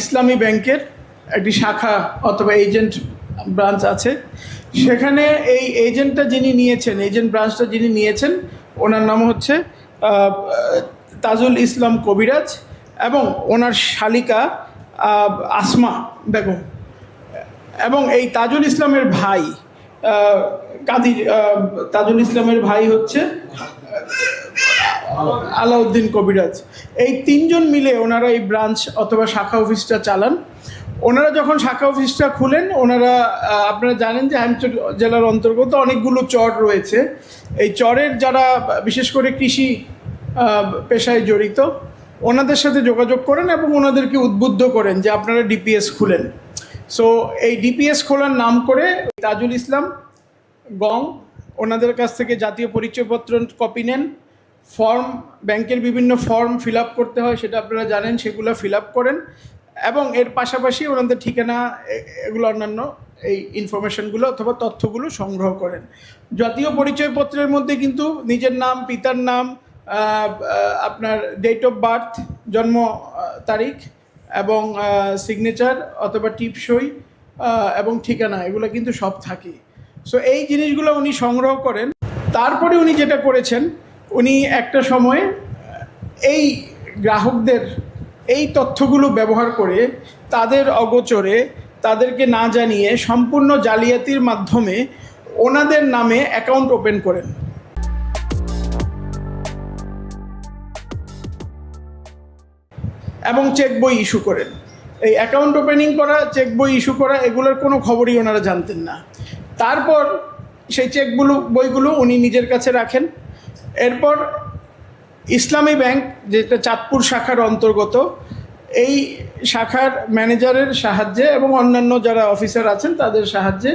ইসলামী ব্যাংকের একটি শাখা অথবা এজেন্ট ব্রাঞ্চ আছে। সেখানে এই এজেন্টটা যিনি নিয়েছেন, এজেন্ট ব্রাঞ্চটা যিনি নিয়েছেন, ওনার নাম হচ্ছে তাজুল ইসলাম কবিরাজ এবং ওনার শালিকা আসমা বেগম। এবং এই তাজুল ইসলামের ভাই কাদির, তাজুল ইসলামের ভাই হচ্ছে আলাউদ্দিন কবিরাজ। এই তিনজন মিলে ওনারা এই ব্রাঞ্চ অথবা শাখা অফিসটা চালান। ওনারা যখন শাখা অফিসটা খুলেন, ওনারা আপনারা জানেন যে হ্যামচর জেলার অন্তর্গত অনেকগুলো চর রয়েছে। এই চরের যারা বিশেষ করে কৃষি পেশায় জড়িত, ওনাদের সাথে যোগাযোগ করেন এবং ওনাদেরকে উদ্বুদ্ধ করেন যে আপনারা ডিপিএস খুলেন। সো এই ডিপিএস খোলার নাম করে তাজুল ইসলাম গং ওনাদের কাছ থেকে জাতীয় পরিচয়পত্র কপি নেন, ফর্ম, ব্যাংকের বিভিন্ন ফর্ম ফিল আপ করতে হয় সেটা আপনারা জানেন, সেগুলো ফিল আপ করেন এবং এর পাশাপাশি ওনাদের ঠিকানা এগুলো অন্যান্য এই ইনফরমেশনগুলো অথবা তথ্যগুলো সংগ্রহ করেন। জাতীয় পরিচয়পত্রের মধ্যে কিন্তু নিজের নাম, পিতার নাম, আপনার ডেট অফ বার্থ, জন্ম তারিখ এবং সিগনেচার অথবা টিপসই এবং ঠিকানা, এগুলো কিন্তু সব থাকে। সো এই জিনিসগুলো উনি সংগ্রহ করেন। তারপরে উনি যেটা করেছেন, উনি একটা সময় এই গ্রাহকদের এই তথ্যগুলো ব্যবহার করে তাদের অগোচরে, তাদেরকে না জানিয়ে সম্পূর্ণ জালিয়াতির মাধ্যমে ওনাদের নামে অ্যাকাউন্ট ওপেন করেন এবং চেক বই ইস্যু করেন। এই অ্যাকাউন্ট ওপেনিং করা, চেক বই ইস্যু করা, এগুলোর কোনো খবরই ওনারা জানতেন না। তারপর সেই বইগুলো উনি নিজের কাছে রাখেন। এরপর ইসলামী ব্যাংক, যেটা চাঁদপুর শাখার অন্তর্গত, এই শাখার ম্যানেজারের সাহায্যে এবং অন্যান্য যারা অফিসার আছেন তাদের সাহায্যে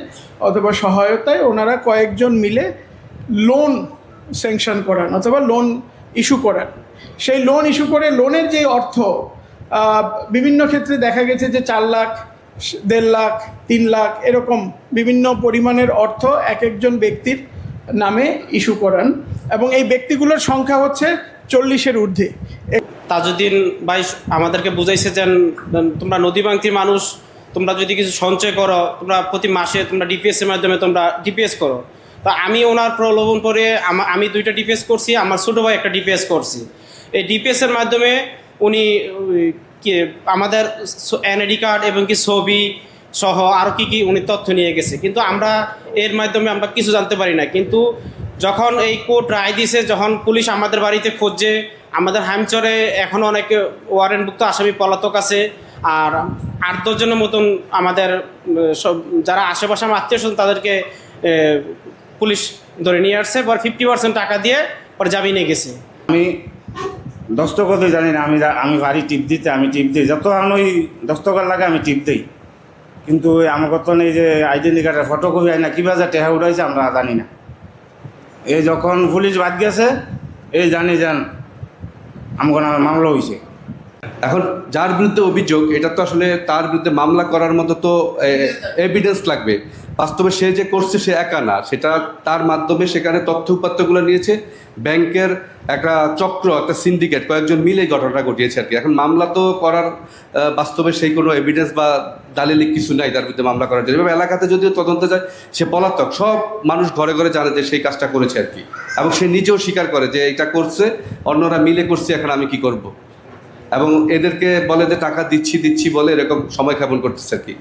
অথবা সহায়তায় ওনারা কয়েকজন মিলে লোন স্যাংশন করান অথবা লোন ইস্যু করান। সেই লোন ইস্যু করে লোনের যে অর্থ, বিভিন্ন ক্ষেত্রে দেখা গেছে যে 4 লাখ, 1.5 লাখ, 3 লাখ এরকম বিভিন্ন পরিমাণের অর্থ এক একজন ব্যক্তির নামে ইস্যু করান এবং এই ব্যক্তিগুলোর সংখ্যা হচ্ছে 40-এর ঊর্ধ্বে। তাজউদ্দিন ভাই আমাদেরকে বুঝাইছে যে তোমরা নদীবাঙ্কির মানুষ, তোমরা যদি কিছু সঞ্চয় করো, তোমরা প্রতি মাসে তোমরা ডিপিএসের মাধ্যমে তোমরা ডিপিএস করো। তো আমি ওনার প্রলোভন করে আমি 2টা ডিপিএস করছি, আমার ছোটো ভাই একটা ডিপিএস করছি। এই ডিপিএসের মাধ্যমে উনি আমাদের এনআইডি কার্ড এবং কি ছবি সহ আরও কী উনি তথ্য নিয়ে গেছে, কিন্তু আমরা এর মাধ্যমে আমরা কিছু জানতে পারি না। কিন্তু যখন এই কোর্ট রায় দিয়েছে, যখন পুলিশ আমাদের বাড়িতে খুঁজছে, আমাদের হ্যামচরে এখনও অনেক ওয়ারেন্টভুক্ত আসামি পলাতক আছে, আর 8-10 জনের মতন আমাদের সব যারা আশেপাশে আমার আত্মীয়-স্বজন তাদেরকে পুলিশ ধরে নিয়ে আসছে। পর 50% টাকা দিয়ে পরে জামিনে গেছে। আমি দস্তখত জানি না, আমি বাড়ি টিপ দিতে, আমি টিপ দিই, যত ওই দস্তখত লাগে আমি টিপ দিই, কিন্তু আমাকে তো এই যে আইডেন্টি কার্ডের ফটোকপি হয় না, কী বাজার টেহা উঠাইছে আমরা জানি না। এই যখন পুলিশ বাদ গেছে, এই জানি যান আমার নামে মামলা হয়েছে। এখন যার বিরুদ্ধে অভিযোগ, এটা তো আসলে তার বিরুদ্ধে মামলা করার মতো তো এভিডেন্স লাগবে। বাস্তবে সে যে করছে সে একা না, সেটা তার মাধ্যমে সেখানে তথ্য উপাত্তগুলো নিয়েছে। ব্যাংকের একটা চক্র, একটা সিন্ডিকেট, কয়েকজন মিলে ঘটনাটা ঘটিয়েছে আর কি। এখন মামলা তো করার বাস্তবে সেই কোনো এভিডেন্স বা দালিলিক কিছু নাই তার বিরুদ্ধে মামলা করার জন্য। এভাবে এলাকাতে যদিও তদন্ত যায়, সে পলাতক, সব মানুষ ঘরে ঘরে জানে যে সেই কাজটা করেছে আর কি, এবং সে নিজেও স্বীকার করে যে এটা করছে, অন্যরা মিলে করছে, এখন আমি কি করব। এবং এদেরকে বলে যে টাকা দিচ্ছি বলে এরকম সময় ক্ষেপণ করতেছে আর কি।